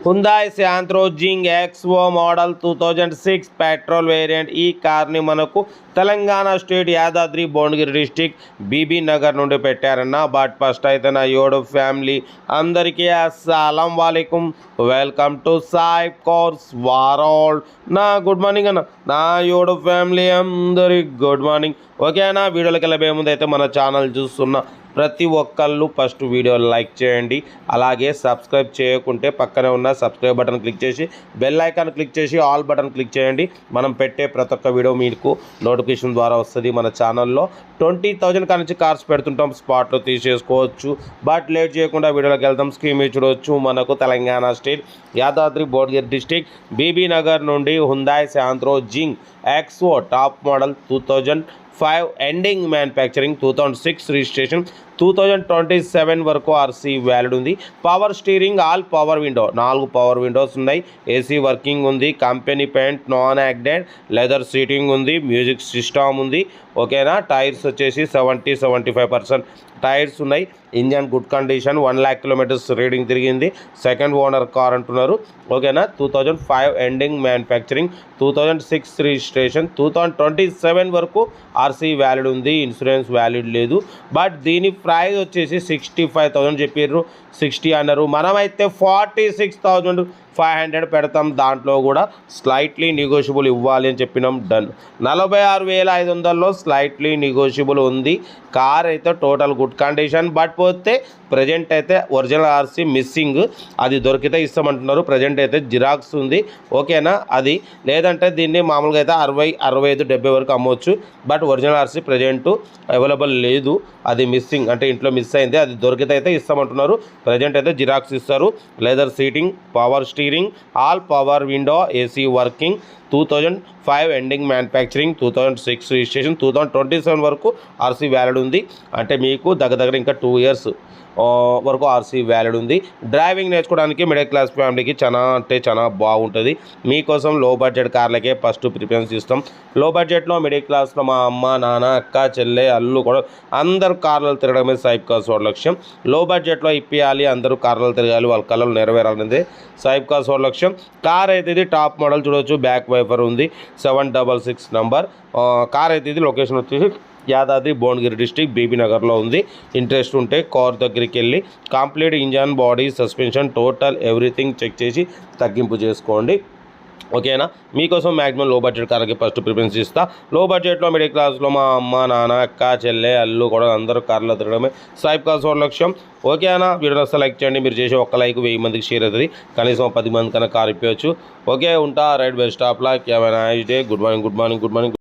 హుందాయ్ Santro Xing XO model 2006 petrol variant. ఈ కార్ని మనకు Telangana state Yadadri Bhuvanagiri district BB Nagar నుండి పెట్టారన్న. బట్ ఫస్ట్ అయితే నా యూట్యూబ్ ఫ్యామిలీ అందరికీ అస్సలం వాలేకుమ్, welcome to Sai cars world. నా గుడ్ మార్నింగ్ అన్న, నా యూట్యూబ్ ఫ్యామిలీ అందరికి గుడ్ మార్నింగ్. ఓకే అన్న, వీడియోలోకి వెళ్ళబోయే ముందు అయితే మన ఛానల్ చూస్తున్న ప్రతి ఒక్కళ్ళు ఫస్ట్ వీడియో లైక్ చేయండి. అలాగే సబ్స్క్రైబ్ చేయకుంటే పక్కనే ఉన్న సబ్స్క్రైబ్ బటన్ క్లిక్ చేసి బెల్ ఐకాన్ క్లిక్ చేసి ఆల్ బటన్ క్లిక్ చేయండి. మనం పెట్టే ప్రతి ఒక్క వీడియో మీకు నోటిఫికేషన్ ద్వారా వస్తుంది. మన ఛానల్లో 20,000 కానించి కార్స్ పెడుతుంటాం, స్పాట్లో తీసేసుకోవచ్చు. బట్ లేట్ చేయకుండా వీడియోలోకి వెళ్తాం. స్క్రీన్ మీద చూడవచ్చు, మనకు Telangana state Yadadri Bhuvanagiri district BB Nagar నుండి Hyundai Santro Xing XO top model 2005 ending manufacturing, 2006 registration, 2027 వరకు ఆర్సీ వ్యాలిడ్ ఉంది. Power steering, all power window, 4 power windows ఉన్నాయి. ఏసీ వర్కింగ్ ఉంది. Company paint, non accident, leather seating ఉంది. మ్యూజిక్ సిస్టమ్ ఉంది. ఓకేనా. Tyres వచ్చేసి 70-75% tyres ఉన్నాయి. Engine good condition, 1 lakh kilometers reading తిరిగింది. సెకండ్ ఓనర్ కార్ అంటున్నారు. ఓకేనా. 2005 ఎండింగ్ మ్యానుఫ్యాక్చరింగ్, 2006 రిజిస్ట్రేషన్, 2027 వరకు ఆర్సీ వ్యాలిడ్ ఉంది. ఇన్సూరెన్స్ వ్యాలిడ్ లేదు. బట్ దీని ప్రైస్ వచ్చేసి 65,000 చెప్పారు, 60 అన్నారు. మనమైతే 46,500 పెడతాం. దాంట్లో కూడా స్లైట్లీ నెగోషియబుల్ ఇవ్వాలి అని చెప్పినాం. డన్. 46,500లో స్లైట్లీ నెగోషియబుల్ ఉంది. కార్ అయితే టోటల్ గుడ్ కండిషన్. బట్ పోతే ప్రజెంట్ అయితే ఒరిజినల్ ఆర్సీ మిస్సింగ్, అది దొరికితే ఇస్తామంటున్నారు. ప్రజెంట్ అయితే జిరాక్స్ ఉంది. ఓకేనా. అది లేదంటే దీన్ని మామూలుగా అయితే 60, 65, 70 వరకు అమ్మవచ్చు. But original RC present available లేదు, అది మిస్సింగ్, అంటే ఇంట్లో మిస్ అయింది. అది దొరికితే అయితే ఇస్తామంటున్నారు. ప్రజెంట్ అయితే జిరాక్స్ ఇస్తారు. Leather seating, power steering, all power window, AC working, 2005 ending manufacturing, 2006 registration, 2027 వరకు ఆర్సీ వ్యాలిడ్ ఉంది. అంటే మీకు దగ్గర ఇంకా 2 years వరకు ఆర్సీ వ్యాలిడ్ ఉంది. డ్రైవింగ్ నేర్చుకోవడానికి మిడిల్ క్లాస్ ఫ్యామిలీకి చాలా బాగుంటుంది. మీకోసం లో బడ్జెట్ కార్లకే ఫస్ట్ ప్రిఫరెన్స్ ఇస్తాం. లో బడ్జెట్లో మిడిల్ క్లాస్లో మా అమ్మ, నాన్న, అక్క, చెల్లె, అల్లు కూడా అందరూ కార్లలో తిరగడమే సాయిబ్ కార్స్ వాడి లక్ష్యం. లో బడ్జెట్లో ఇప్పియాలి, అందరూ కార్లలో తిరగాలి, వాళ్ళ కళలు నెరవేరాలనేది సాయిబ్ కార్స్ వాడి లక్ష్యం. కార్ అయితే ఇది టాప్ మోడల్ చూడవచ్చు. బ్యాక్ వైఫర్ ఉంది. 766 నంబర్ కార్ అయితే ఇది. లొకేషన్ వచ్చేసి యాదాద్రి భువనగిరి డిస్టిక్ బీబీ నగర్లో ఉంది. ఇంట్రెస్ట్ ఉంటే కార్ దగ్గరికి వెళ్ళి complete engine, body, suspension, total everything check చేసి తగ్గింపు చేసుకోండి. ఓకేనా. మీకోసం మ్యాక్సిమం లో బడ్జెట్ కార్లకి ఫస్ట్ ప్రిఫరెన్స్ ఇస్తా. లో బడ్జెట్లో మిడిల్ క్లాస్లో మా అమ్మ, నాన్న, అక్క, చెల్లె, అల్లు కూడా అందరూ కార్లో తిరగడమే సాయిబ్ కార్స్ వాడి లక్ష్యం. ఓకే అన్న, వీడియో వస్తే లైక్ చేయండి. మీరు చేసే ఒక్క లైక్ 1000 మందికి షేర్ అవుతుంది. కనీసం 10 మంది కన్నా కార్ ఇప్పవచ్చు. ఓకే, ఉంటా. Right by stop law. Have a nice day. Good morning.